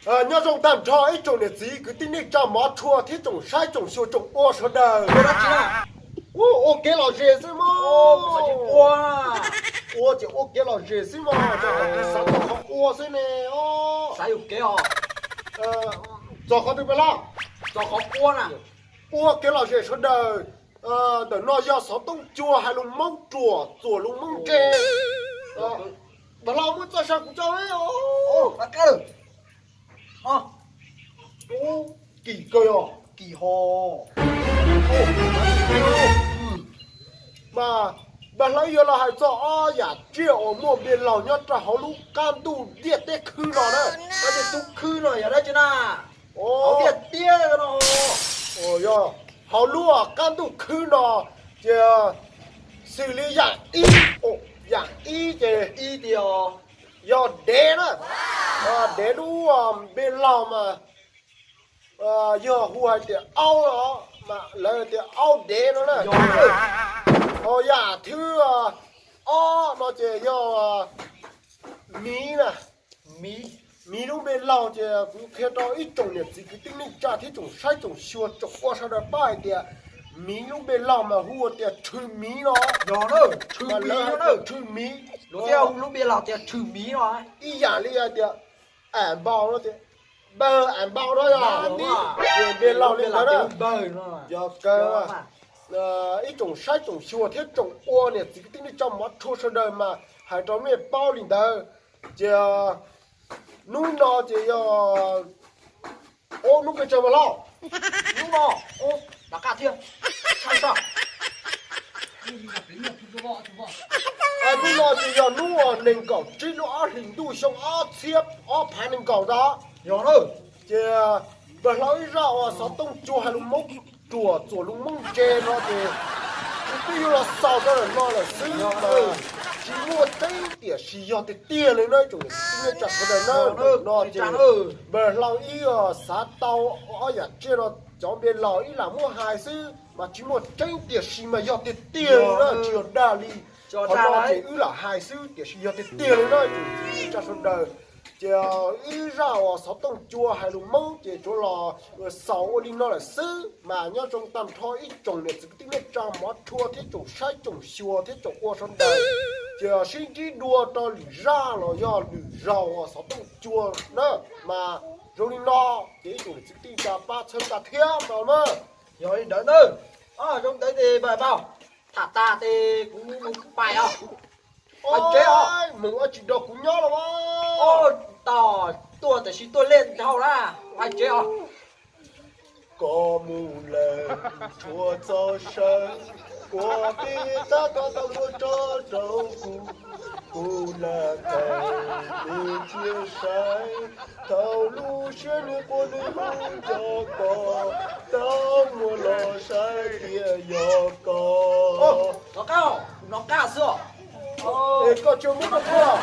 nhớ trong tạm cho ấy trồng để gì cứ tin đi cho mỏ chua thế trồng sai trồng siêu trồng ô số đời Cô đó chị à? ô cái lò rể xí mà Ô, phải chị qua. ô chỉ ô cái lò rể xí mà cho cái sáng cho họ ô xí nè ô Sao kế hò? cho họ đi về lo Cho khó qua nè. ô cái lò rể số đời để nó do sáu tông chua hay lùng mông chùa chùa lùng mông tre bà lo muốn cho sao cũng cho ấy Ô, bác cơ. Ô, kỳ cơ kỳ hò. mà bà lấy giờ là hay cho ya triệu mua biển lò nhớ cho họ lúc cam tu điện tết khư nó đó Nó thì túc khư rồi ở đây chứ nà. ô Nó tiệt tia rồi nó. ồ yo họ lúa cam tu khư nó chờ xử lý dạng y dạng y chờ Y điều. yo đế đó đế đu bên lò mà giờ hùa thì ao đó mà lấy thì ao đế nó này ya thứ nó chỉ do mí nè mí lúc bên lào thì cũng khi đó ít trồng nhiệt gì cái tính linh trả thì trồng sai trồng xua trồng qua sau đó bài thì mí lúc bên lào mà hùa thì trừ mí nó Nhỏ nữa. Trừ mà mí lấy nó nữa. trừ mí Lúc theo lúc bây giờ thì trừ mí nó. ý dạng đi thì ảm bao nó thì bơ ảm bao đó à đi bên lào lên đó đó bơi nó. giờ cơ ít trồng sai trồng xua thế trồng qua nhiệt gì cái tính linh trong mắt thua sau đời mà hai trò miệt bao liền đời thì núi nó thì lúc cái chờ mà lo Lúc đó. Ô, đã cả thiêng. Sao sao? núi nó thì núi nền cầu chỉ nó hình tu xong xiếp phá nền cầu đó Nhỏ nữa. thì bởi lối ra sáu tông chùa hay lùng mốc chùa lùng mông chê nó thì tuy là sao đó là nó là xứ mà chỉ mua cái tiền xì do thì tiền lên đấy chúng mình chặt vào đời nó thì bởi lòng ý xã tàu ở trên nó cho bên lò ý là mua hai xứ mà chỉ mua cái tiền xì mà do thì tiền đó chỉ đa đi Cho còn ra nó đấy. chỉ là hai xứ tiền xì do thì tiền lên đấy chúng mình chặt vào đời chỉ ý ra sáu tông chùa hay lùng mông chỉ chỗ là sáu đi nó là xứ mà nhớ trong tầm thôi ít trồng này tính là trong mót chua thế trồng sai trồng xua thế trồng qua trong đời chỉ sinh chỉ đua cho lì ra là do lì rau sáu tông chùa nữa mà rồi đi nó chỉ chủ tính tin cả ba chân cả thiên mà Rồi đợi nữa. Trong tới thì bài bao. Thả ta thì cũng bài à. ôi mừng ở chỉ đồ cũng nhớ là mà Ô, tỏ tua thì chỉ tua lên thâu ra. Bài chế à. có mù lệ chùa cho sân của bi ta có tâm của cho trâu cụ là thầy đi chia sẻ thầu lu xuyên đi của đi hú cho có tao mua lò sai kia yo có Nó cao xưa. để có chưa muốn được chưa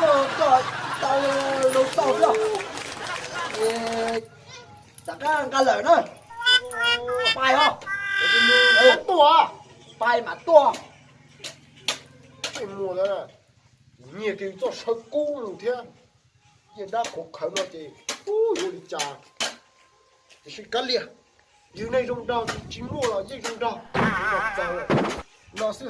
Mua cho tao lâu sau xưa. Tất cả lời nữa. Bài hả? không tua Bài mà tua. cái mùa đó là nhiều cái cho sơ cũ luôn thế hiện đã khó khăn rồi thì ui đi chả thì sẽ cắt liền dưới này rong đào thì chỉ mua là dây rong đào nó sẽ